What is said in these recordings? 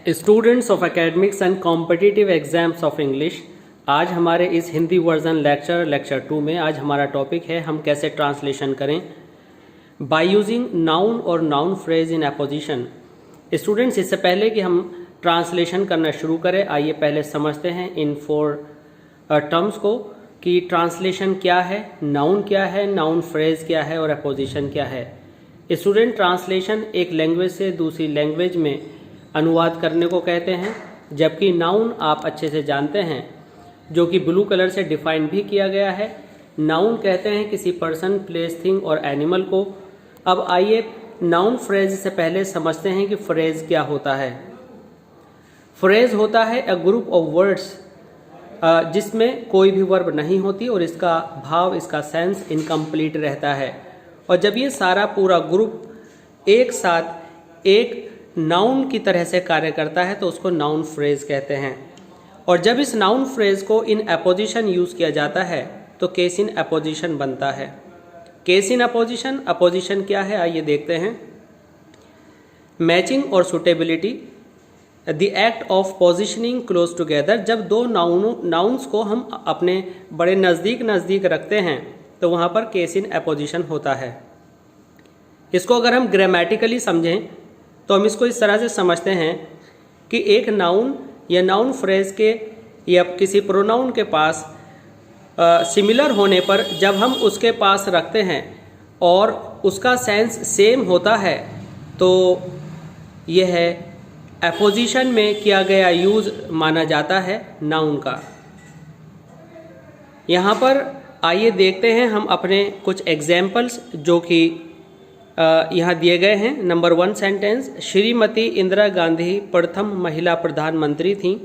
Students of academics and competitive exams of English, आज हमारे इस हिंदी वर्जन लेक्चर 2 में आज हमारा टॉपिक है हम कैसे ट्रांसलेशन करें बाय यूजिंग नाउन और noun phrase in opposition. Students, इससे पहले कि हम ट्रांसलेशन करना शुरू करें, आइए पहले समझते हैं इन 4 टर्म्स को कि ट्रांसलेशन क्या है, नाउन क्या है, नाउन फ्रेज क्या है और अपोजिशन क्या है। स्टूडेंट, ट्रांसलेशन एक लैंग्वेज से दूसरी लैंग्वेज में अनुवाद करने को कहते हैं, जबकि नाउन आप अच्छे से जानते हैं जो कि ब्लू कलर से डिफाइन भी किया गया है। नाउन कहते हैं किसी पर्सन, प्लेस, थिंग और एनिमल को। अब आइए नाउन फ्रेज से पहले समझते हैं कि फ्रेज क्या होता है। फ्रेज होता है अ ग्रुप ऑफ वर्ड्स जिसमें कोई भी वर्ब नहीं होती और इसका भाव, इसका सेंस इनकम्प्लीट रहता है। और जब ये सारा पूरा ग्रुप एक साथ एक नाउन की तरह से कार्य करता है तो उसको नाउन फ्रेज कहते हैं। और जब इस नाउन फ्रेज को इन अपोजिशन यूज़ किया जाता है तो केस इन अपोजिशन बनता है। केस इन अपोजिशन, अपोजिशन क्या है आइए देखते हैं। मैचिंग और suitability, the act of positioning close together. जब दो नाउन्स को हम अपने बड़े नज़दीक रखते हैं तो वहाँ पर केस इन अपोजिशन होता है। इसको अगर हम ग्रामेटिकली समझें तो हम इसको इस तरह से समझते हैं कि एक नाउन या नाउन फ्रेज के या किसी प्रोनाउन के पास सिमिलर होने पर जब हम उसके पास रखते हैं और उसका सेंस सेम होता है तो यह अपोजिशन में किया गया यूज़ माना जाता है नाउन का। यहाँ पर आइए देखते हैं हम अपने कुछ एग्जाम्पल्स जो कि यहाँ दिए गए हैं। नंबर 1 सेंटेंस, श्रीमती इंदिरा गांधी प्रथम महिला प्रधानमंत्री थीं,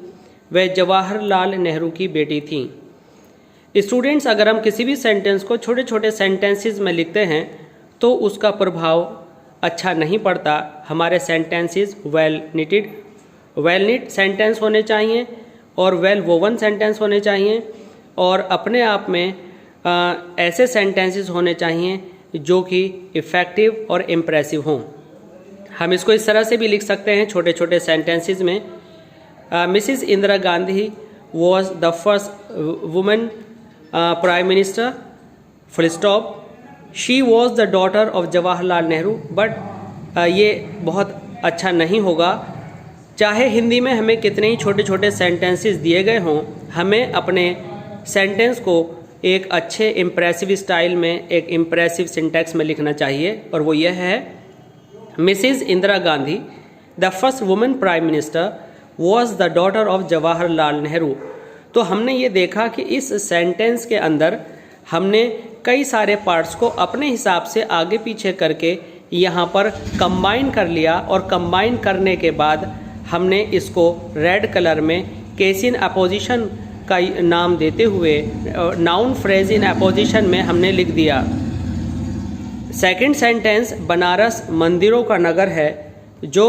वह जवाहरलाल नेहरू की बेटी थीं। स्टूडेंट्स, अगर हम किसी भी सेंटेंस को छोटे छोटे सेंटेंसेस में लिखते हैं तो उसका प्रभाव अच्छा नहीं पड़ता। हमारे सेंटेंसेस वेल निट सेंटेंस होने चाहिए और वेल वोवन सेंटेंस होने चाहिए और अपने आप में ऐसे सेंटेंसेस होने चाहिए जो कि इफ़ेक्टिव और इम्प्रेसिव हों। हम इसको इस तरह से भी लिख सकते हैं छोटे छोटे सेंटेंसेस में। Mrs Indira Gandhi was the first women prime minister, full stop. She was the daughter of Jawaharlal Nehru. But ये बहुत अच्छा नहीं होगा। चाहे हिंदी में हमें कितने ही छोटे छोटे सेंटेंसेस दिए गए हों, हमें अपने सेंटेंस को एक अच्छे इम्प्रेसिव स्टाइल में, एक इम्प्रेसिव सिंटैक्स में लिखना चाहिए और वो यह है, Mrs Indira Gandhi the first women prime minister was the daughter of Jawaharlal Nehru. तो हमने ये देखा कि इस सेंटेंस के अंदर हमने कई सारे पार्ट्स को अपने हिसाब से आगे पीछे करके यहाँ पर कंबाइन कर लिया और कंबाइन करने के बाद हमने इसको रेड कलर में केस इन अपोजिशन का नाम देते हुए नाउन फ्रेज इन अपोजिशन में हमने लिख दिया। सेकंड सेंटेंस, बनारस मंदिरों का नगर है जो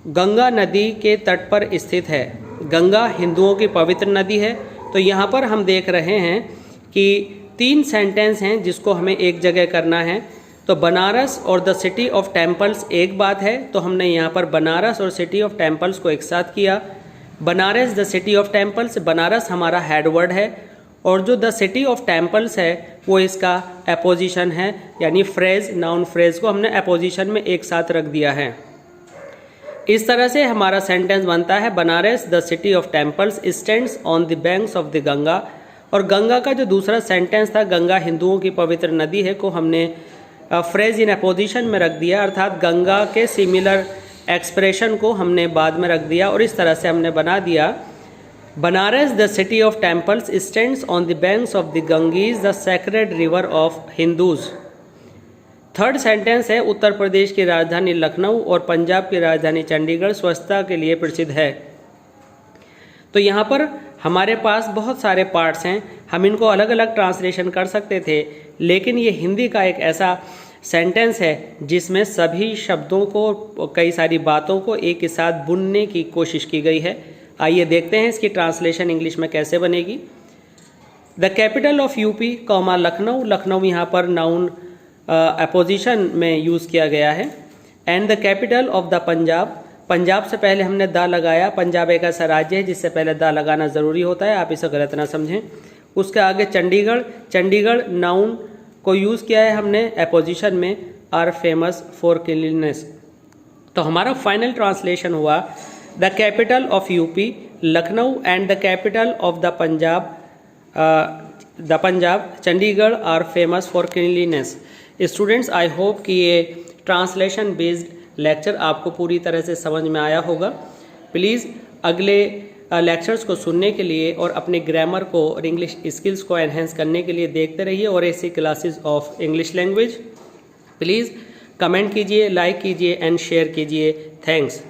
गंगा नदी के तट पर स्थित है। गंगा हिंदुओं की पवित्र नदी है। तो यहाँ पर हम देख रहे हैं कि 3 सेंटेंस हैं जिसको हमें एक जगह करना है। तो बनारस और द सिटी ऑफ टेम्पल्स एक बात है, तो हमने यहाँ पर बनारस और सिटी ऑफ टेम्पल्स को एक साथ किया। Banaras the city of temples, Banaras हमारा हेड वर्ड है और जो द सिटी ऑफ टेम्पल्स है वो इसका अपोजिशन है, यानी फ्रेज, नाउन फ्रेज को हमने अपोजिशन में एक साथ रख दिया है। इस तरह से हमारा सेंटेंस बनता है, Banaras the city of temples stands on the banks of the Ganga. और गंगा का जो दूसरा सेंटेंस था, गंगा हिंदुओं की पवित्र नदी है, को हमने फ्रेज इन अपोजिशन में रख दिया, अर्थात गंगा के सिमिलर एक्सप्रेशन को हमने बाद में रख दिया और इस तरह से हमने बना दिया, Banaras the city of temples stands on the banks of the Ganges the sacred river of Hindus. Third sentence है, उत्तर प्रदेश की राजधानी लखनऊ और पंजाब की राजधानी चंडीगढ़ स्वच्छता के लिए प्रसिद्ध है। तो यहाँ पर हमारे पास बहुत सारे पार्ट्स हैं, हम इनको अलग अलग ट्रांसलेशन कर सकते थे, लेकिन ये हिंदी का एक ऐसा सेंटेंस है जिसमें सभी शब्दों को, कई सारी बातों को एक ही साथ बुनने की कोशिश की गई है। आइए देखते हैं इसकी ट्रांसलेशन इंग्लिश में कैसे बनेगी। The capital of UP, Lucknow, Lucknow यहाँ पर नाउन अपोजिशन में यूज़ किया गया है। And the capital of the Punjab, Punjab से पहले हमने दा लगाया, पंजाब एक ऐसा राज्य है जिससे पहले दा लगाना ज़रूरी होता है, आप इसे गलत ना समझें। उसके आगे चंडीगढ़, चंडीगढ़ नाउन को यूज़ किया है हमने एपोजिशन में, आर फेमस फॉर क्लीननेस। तो हमारा फाइनल ट्रांसलेशन हुआ the capital of UP Lucknow and the capital of the Punjab Chandigarh are famous for cleanliness. Students, I hope कि ये ट्रांसलेशन बेस्ड लेक्चर आपको पूरी तरह से समझ में आया होगा। प्लीज़ अगले लेक्चर्स को सुनने के लिए और अपने ग्रामर को और इंग्लिश स्किल्स को एनहेंस करने के लिए देखते रहिए और ऐसी classes of English language. Please comment कीजिए, लाइक कीजिए एंड शेयर कीजिए। थैंक्स।